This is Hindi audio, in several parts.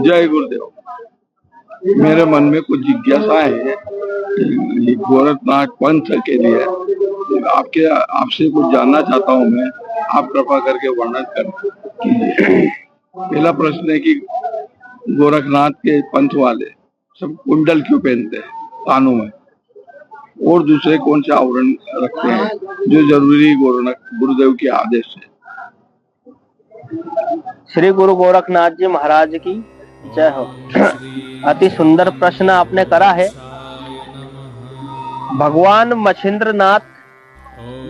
जय गुरुदेव। मेरे मन में कुछ जिज्ञासा है गोरखनाथ पंथ के लिए आपसे कुछ जानना चाहता हूँ मैं। आप कृपा करके वर्णन कर कीजिए। पहला प्रश्न है कि गोरखनाथ के पंथ वाले सब कुंडल क्यों पहनते हैं कानों में, और दूसरे कौन से आवरण रखते हैं जो जरूरी गुरुदेव के आदेश है। श्री गुरु गोरखनाथ जी महाराज की जय हो। अति सुंदर प्रश्न आपने करा है। भगवान मच्छिंद्रनाथ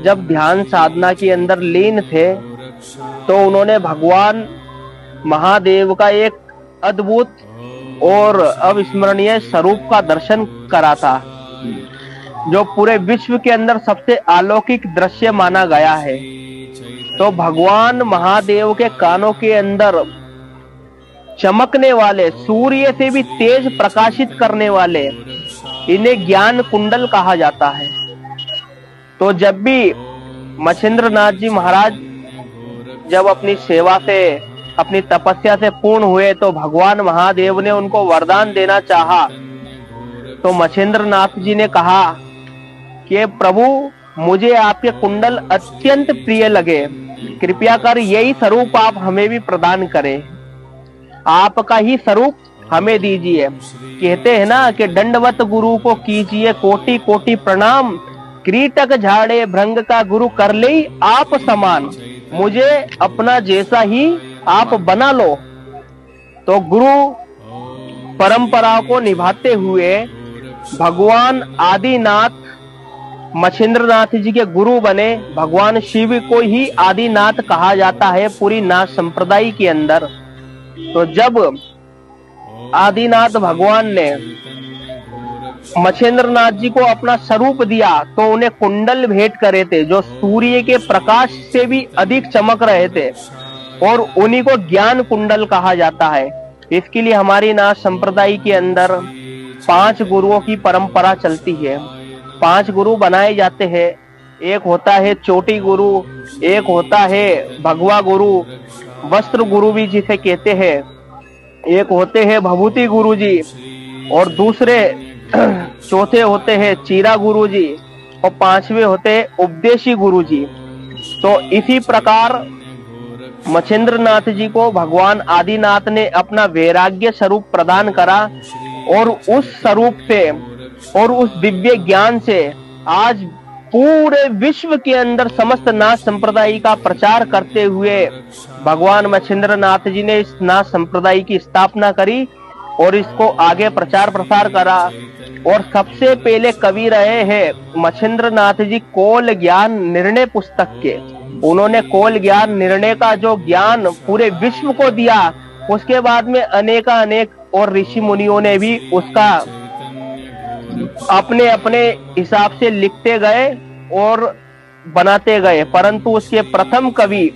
जब ध्यान साधना के अंदर लीन थे तो उन्होंने भगवान महादेव का एक अद्भुत और अविस्मरणीय स्वरूप का दर्शन करा था, जो पूरे विश्व के अंदर सबसे अलौकिक दृश्य माना गया है। तो भगवान महादेव के कानों के अंदर चमकने वाले, सूर्य से भी तेज प्रकाशित करने वाले, इन्हें ज्ञान कुंडल कहा जाता है। तो जब भी मच्छिंद्रनाथ जी महाराज जब अपनी सेवा से, अपनी तपस्या से पूर्ण हुए तो भगवान महादेव ने उनको वरदान देना चाहा। तो मच्छिंद्रनाथ जी ने कहा कि प्रभु, मुझे आपके कुंडल अत्यंत प्रिय लगे, कृपया कर यही स्वरूप आप हमें भी प्रदान करें, आपका ही स्वरूप हमें दीजिए। कहते हैं ना कि दंडवत गुरु को कीजिए कोटि कोटि प्रणाम, कीटक झाड़े भृंग का गुरु कर ले आप समान, मुझे अपना जैसा ही आप बना लो। तो गुरु परंपरा को निभाते हुए भगवान आदिनाथ मच्छिंद्रनाथ जी के गुरु बने। भगवान शिव को ही आदिनाथ कहा जाता है पूरी नाथ संप्रदाय के अंदर। तो जब आदिनाथ भगवान ने मच्छिंद्रनाथ जी को अपना स्वरूप दिया तो उन्हें कुंडल भेंट करे थे, जो सूर्य के प्रकाश से भी अधिक चमक रहे थे, और उन्हीं को ज्ञान कुंडल कहा जाता है। इसके लिए हमारी नाथ संप्रदाय के अंदर 5 गुरुओं की परंपरा चलती है। 5 गुरु बनाए जाते हैं। एक होता है चोटी गुरु, एक होता है भगवा गुरु, वस्त्र गुरु भी जिसे कहते हैं, एक होते हैं भभूति गुरु जी, और दूसरे चौथे होते हैं चीरा गुरु जी, और 5वें होते हैं उपदेशी गुरु जी। तो इसी प्रकार मच्छिंद्रनाथ जी को भगवान आदिनाथ ने अपना वैराग्य स्वरूप प्रदान करा, और उस स्वरूप से और उस दिव्य ज्ञान से आज पूरे विश्व के अंदर समस्त नाथ संप्रदाय का प्रचार करते हुए भगवान मच्छिंद्रनाथ जी ने इस नाथ संप्रदाय की स्थापना करी और इसको आगे प्रचार प्रसार करा। और सबसे पहले कवि रहे हैं मच्छिंद्रनाथ जी कोल ज्ञान निर्णय पुस्तक के। उन्होंने कोल ज्ञान निर्णय का जो ज्ञान पूरे विश्व को दिया, उसके बाद में अनेक और ऋषि मुनियों ने भी उसका अपने अपने हिसाब से लिखते गए और बनाते गए, परंतु उसके प्रथम कवि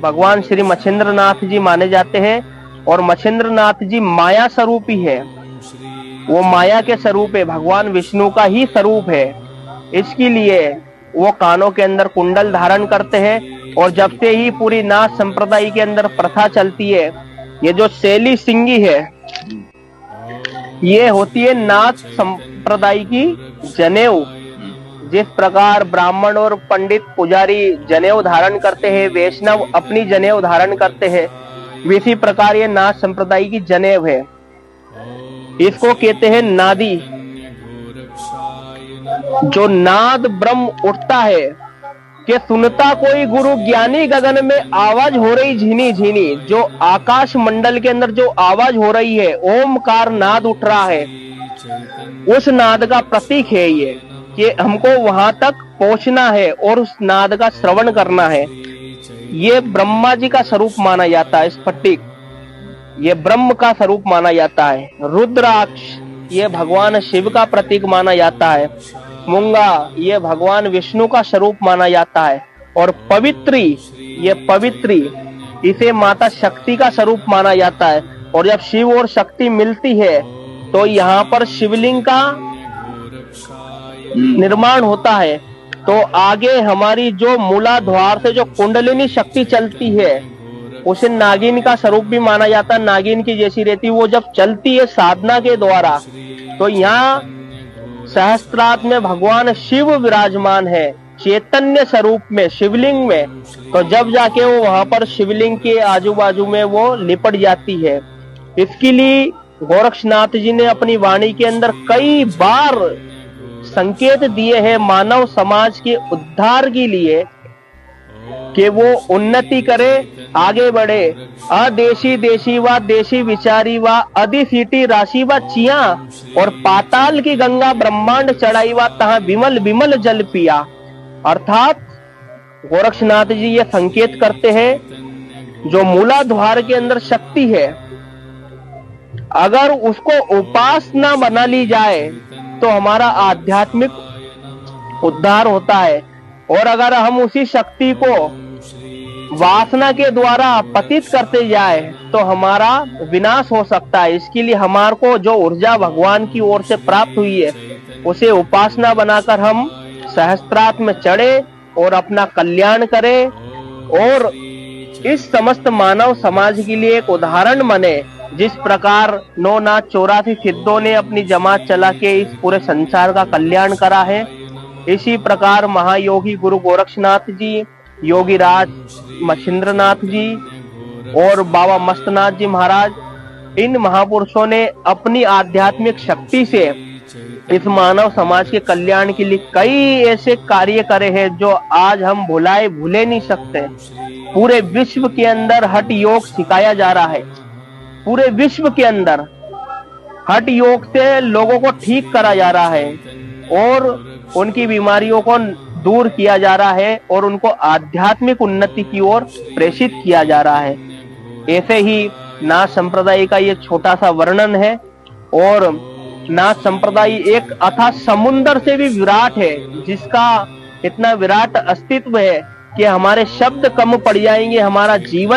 भगवान श्री मच्छिंद्रनाथ जी माने जाते हैं। और मच्छिंद्रनाथ जी माया स्वरूप ही है, वो माया के स्वरूप है, भगवान विष्णु का ही स्वरूप है। इसके लिए वो कानों के अंदर कुंडल धारण करते हैं। और जब से ही पूरी नाथ संप्रदाय के अंदर प्रथा चलती है, ये जो शैली सिंगी है, ये होती है नाथ संप्रदाय की जनेऊ। जिस प्रकार ब्राह्मण और पंडित पुजारी जनेऊ धारण करते हैं, वैष्णव अपनी जनेऊ धारण करते हैं, इसी प्रकार ये नाथ संप्रदाय की जनेऊ है। इसको कहते हैं नादी। जो नाद ब्रह्म उठता है कि सुनता कोई गुरु ज्ञानी, गगन में आवाज हो रही झीनी झीनी। जो आकाश मंडल के अंदर जो आवाज हो रही है, ओमकार नाद उठ रहा है, उस नाद का प्रतीक है ये कि हमको वहां तक पहुंचना है और उस नाद का श्रवण करना है। ये ब्रह्मा जी का स्वरूप माना जाता है। स्फटिक ये ब्रह्म का स्वरूप माना जाता है। रुद्राक्ष ये भगवान शिव का प्रतीक माना जाता है। मूंगा ये भगवान विष्णु का स्वरूप माना जाता है। और पवित्री ये पवित्री इसे माता शक्ति का स्वरूप माना जाता है। और जब शिव और शक्ति मिलती है तो यहाँ पर शिवलिंग का निर्माण होता है। तो आगे हमारी जो मूलाधार से जो कुंडलिनी शक्ति चलती है, उसे नागिन का स्वरूप भी माना जाता है, नागिन की जैसी रहती। वो जब चलती है साधना के द्वारा, तो यहाँ सहस्त्रार्थ में भगवान शिव विराजमान है चैतन्य स्वरूप में, शिवलिंग में। तो जब जाके वो वहां पर शिवलिंग के आजू बाजू में वो लिपट जाती है। इसके लिए गोरक्षनाथ जी ने अपनी वाणी के अंदर कई बार संकेत दिए हैं मानव समाज के उद्धार के लिए, कि वो उन्नति करे, आगे बढ़े। अदेशी देशी व देशी विचारी व अधिसीटी राशि व चिया, और पाताल की गंगा ब्रह्मांड चढ़ाई व तहाँ विमल विमल जल पिया। अर्थात गोरक्षनाथ जी ये संकेत करते हैं, जो मूलाधार के अंदर शक्ति है, अगर उसको उपासना बना ली जाए तो हमारा आध्यात्मिक उद्धार होता है। और अगर हम उसी शक्ति को वासना के द्वारा पतित करते जाए तो हमारा विनाश हो सकता है। इसके लिए हमारे को जो ऊर्जा भगवान की ओर से प्राप्त हुई है, उसे उपासना बनाकर हम सहस्त्रार्थ में चढ़े और अपना कल्याण करें, और इस समस्त मानव समाज के लिए एक उदाहरण बने। जिस प्रकार 9 नाथ 84 सिद्धों ने अपनी जमात चला के इस पूरे संसार का कल्याण करा है, इसी प्रकार महायोगी गुरु गोरक्षनाथ जी, योगी राज मछिंद्रनाथ जी और बाबा मस्तनाथ जी महाराज, इन महापुरुषों ने अपनी आध्यात्मिक शक्ति से इस मानव समाज के कल्याण के लिए कई ऐसे कार्य करे हैं जो आज हम भूले नहीं सकते। पूरे विश्व के अंदर हठ योग सिखाया जा रहा है। पूरे विश्व के अंदर हठ योग से लोगों को ठीक करा जा रहा है और उनकी बीमारियों को दूर किया जा रहा है और उनको आध्यात्मिक उन्नति की ओर प्रेषित किया जा रहा है। ऐसे ही नाथ संप्रदाय का ये छोटा सा वर्णन है। और नाथ संप्रदाय एक अथाह समुद्र से भी विराट है, जिसका इतना विराट अस्तित्व है कि हमारे शब्द कम पड़ जाएंगे, हमारा जीवन